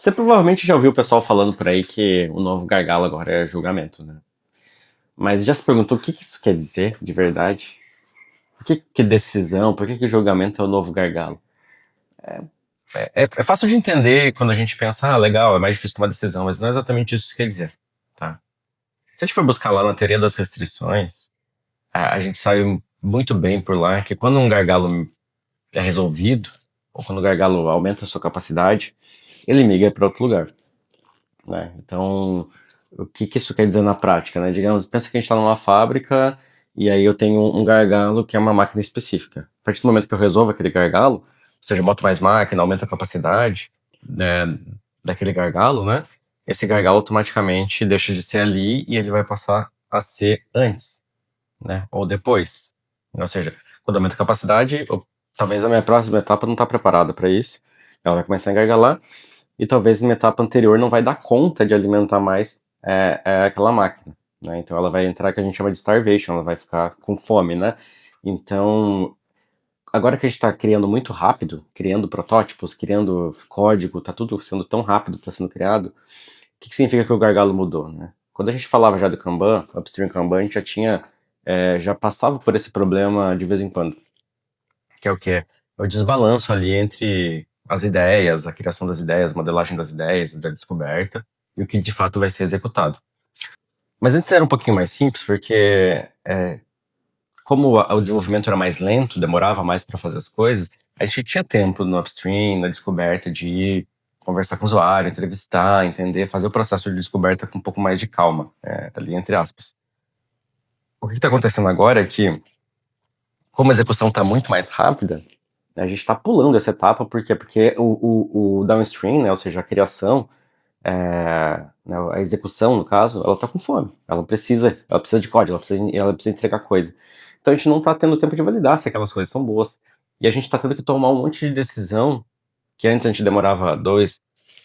Você provavelmente já ouviu o pessoal falando por aí que o novo gargalo agora é julgamento, né? Mas já se perguntou o que isso quer dizer de verdade? Por que decisão? Por que julgamento é o novo gargalo? É fácil de entender quando a gente pensa, legal, é mais difícil tomar decisão, mas não é exatamente isso que quer dizer, tá? Se a gente for buscar lá na teoria das restrições, a gente sabe muito bem por lá que quando um gargalo é resolvido, ou quando o gargalo aumenta a sua capacidade, ele migra para outro lugar, né? Então, o que isso quer dizer na prática, né? Digamos, pensa que a gente está numa fábrica e aí eu tenho um gargalo que é uma máquina específica. A partir do momento que eu resolvo aquele gargalo, ou seja, boto mais máquina, aumento a capacidade, né, daquele gargalo, né? Esse gargalo automaticamente deixa de ser ali e ele vai passar a ser antes, né? Ou depois. Ou seja, quando aumenta a capacidade, talvez a minha próxima etapa não está preparada para isso. Ela vai começar a engargalar e talvez uma etapa anterior não vai dar conta de alimentar mais aquela máquina, né? Então ela vai entrar o que a gente chama de starvation, ela vai ficar com fome, né? Então, agora que a gente está criando muito rápido, criando protótipos, criando código, tá tudo sendo tão rápido, está sendo criado, o que significa que o gargalo mudou, né? Quando a gente falava já do Kanban, Upstream Kanban, a gente já tinha, já passava por esse problema de vez em quando, que é o quê? É o desbalanço ali entre as ideias, a criação das ideias, a modelagem das ideias, da descoberta, e o que de fato vai ser executado. Mas antes era um pouquinho mais simples, porque como o desenvolvimento era mais lento, demorava mais para fazer as coisas, a gente tinha tempo no upstream, na descoberta, de ir conversar com o usuário, entrevistar, entender, fazer o processo de descoberta com um pouco mais de calma, ali entre aspas. O que está acontecendo agora é que, como a execução está muito mais rápida, a gente está pulando essa etapa, por quê? Porque o downstream, né, ou seja, a criação, né, a execução, no caso, ela está com fome. Ela precisa de código, ela precisa entregar coisa. Então a gente não está tendo tempo de validar se aquelas coisas são boas. E a gente está tendo que tomar um monte de decisão, que antes a gente demorava 2,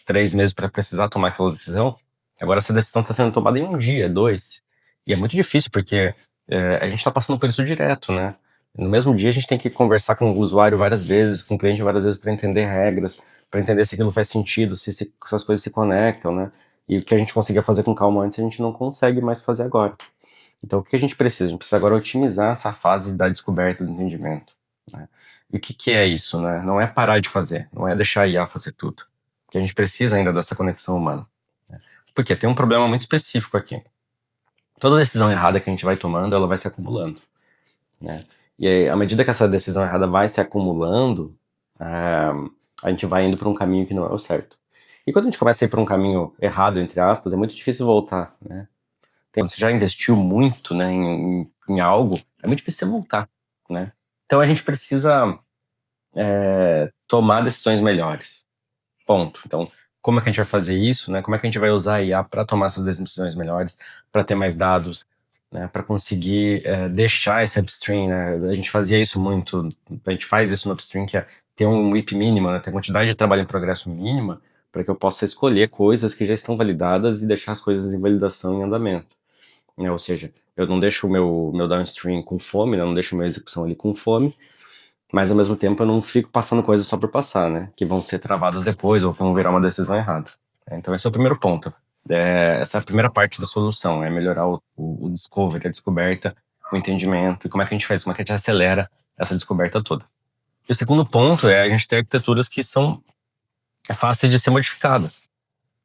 3 meses para precisar tomar aquela decisão. Agora essa decisão está sendo tomada em um dia, dois. E é muito difícil, porque a gente está passando por isso direto, né? No mesmo dia a gente tem que conversar com o usuário várias vezes, com o cliente várias vezes para entender regras, para entender se aquilo faz sentido, se essas coisas se conectam, né? E o que a gente conseguia fazer com calma antes, a gente não consegue mais fazer agora. Então, o que a gente precisa? A gente precisa agora otimizar essa fase da descoberta, do entendimento, né? E o que é isso, né? Não é parar de fazer, não é deixar a IA fazer tudo. Porque a gente precisa ainda dessa conexão humana. Porque tem um problema muito específico aqui. Toda decisão errada que a gente vai tomando, ela vai se acumulando, né? E aí, à medida que essa decisão errada vai se acumulando, a gente vai indo para um caminho que não é o certo. E quando a gente começa a ir para um caminho errado, entre aspas, é muito difícil voltar, né? Você já investiu muito, né, em algo, é muito difícil você voltar, né? Então a gente precisa tomar decisões melhores. Ponto. Então, como é que a gente vai fazer isso, né? Como é que a gente vai usar a IA para tomar essas decisões melhores, para ter mais dados, né? Para conseguir deixar esse upstream, né? A gente fazia isso muito, a gente faz isso no upstream, que é ter um WIP mínimo, né? Ter quantidade de trabalho em progresso mínima, para que eu possa escolher coisas que já estão validadas e deixar as coisas em validação em andamento, né? Ou seja, eu não deixo o meu downstream com fome, né? Eu não deixo a minha execução ali com fome, mas ao mesmo tempo eu não fico passando coisas só por passar, né? Que vão ser travadas depois ou que vão virar uma decisão errada. Então esse é o primeiro ponto. Essa é a primeira parte da solução, é melhorar o discovery, a descoberta, o entendimento, e como é que a gente faz, como é que a gente acelera essa descoberta toda. E o segundo ponto é a gente ter arquiteturas que são fáceis de ser modificadas,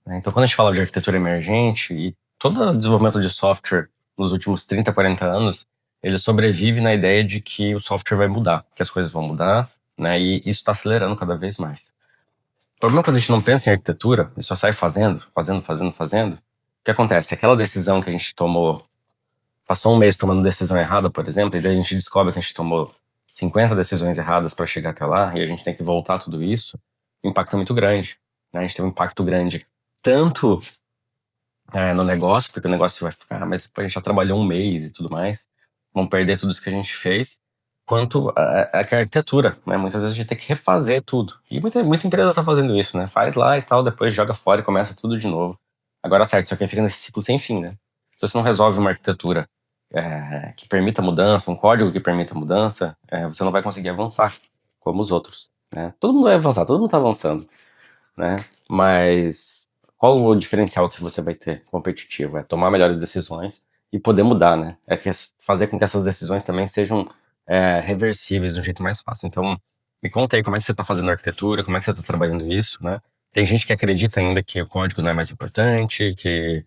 né? Então quando a gente fala de arquitetura emergente, e todo o desenvolvimento de software nos últimos 30, 40 anos, ele sobrevive na ideia de que o software vai mudar, que as coisas vão mudar, né? E isso está acelerando cada vez mais. O problema é quando a gente não pensa em arquitetura e só sai fazendo, fazendo, fazendo, fazendo. O que acontece? Aquela decisão que a gente tomou, passou um mês tomando decisão errada, por exemplo, e daí a gente descobre que a gente tomou 50 decisões erradas para chegar até lá, e a gente tem que voltar tudo isso, o impacto é muito grande, né? A gente tem um impacto grande tanto no negócio, porque o negócio vai ficar, mas pô, a gente já trabalhou um mês e tudo mais, vamos perder tudo isso que a gente fez, quanto a arquitetura, né? Muitas vezes a gente tem que refazer tudo. E muita empresa tá fazendo isso, né? Faz lá e tal, depois joga fora e começa tudo de novo. Agora, certo, só que fica nesse ciclo sem fim, né? Se você não resolve uma arquitetura que permita mudança, um código que permita mudança, você não vai conseguir avançar como os outros, né? Todo mundo vai avançar, todo mundo tá avançando. né? Mas qual o diferencial que você vai ter competitivo? É tomar melhores decisões e poder mudar, né? É fazer com que essas decisões também sejam reversíveis de um jeito mais fácil. Então, me conta aí como é que você está fazendo arquitetura, como é que você está trabalhando isso, né? Tem gente que acredita ainda que o código não é mais importante, que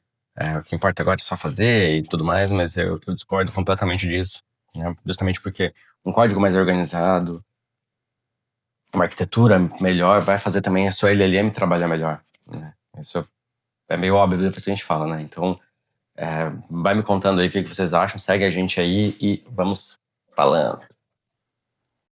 o que importa agora é só fazer e tudo mais, mas eu discordo completamente disso, né? Justamente porque um código mais organizado, uma arquitetura melhor, vai fazer também a sua LLM trabalhar melhor, né? Isso é meio óbvio depois que a gente fala, né? Então, vai me contando aí o que vocês acham, segue a gente aí e vamos falando.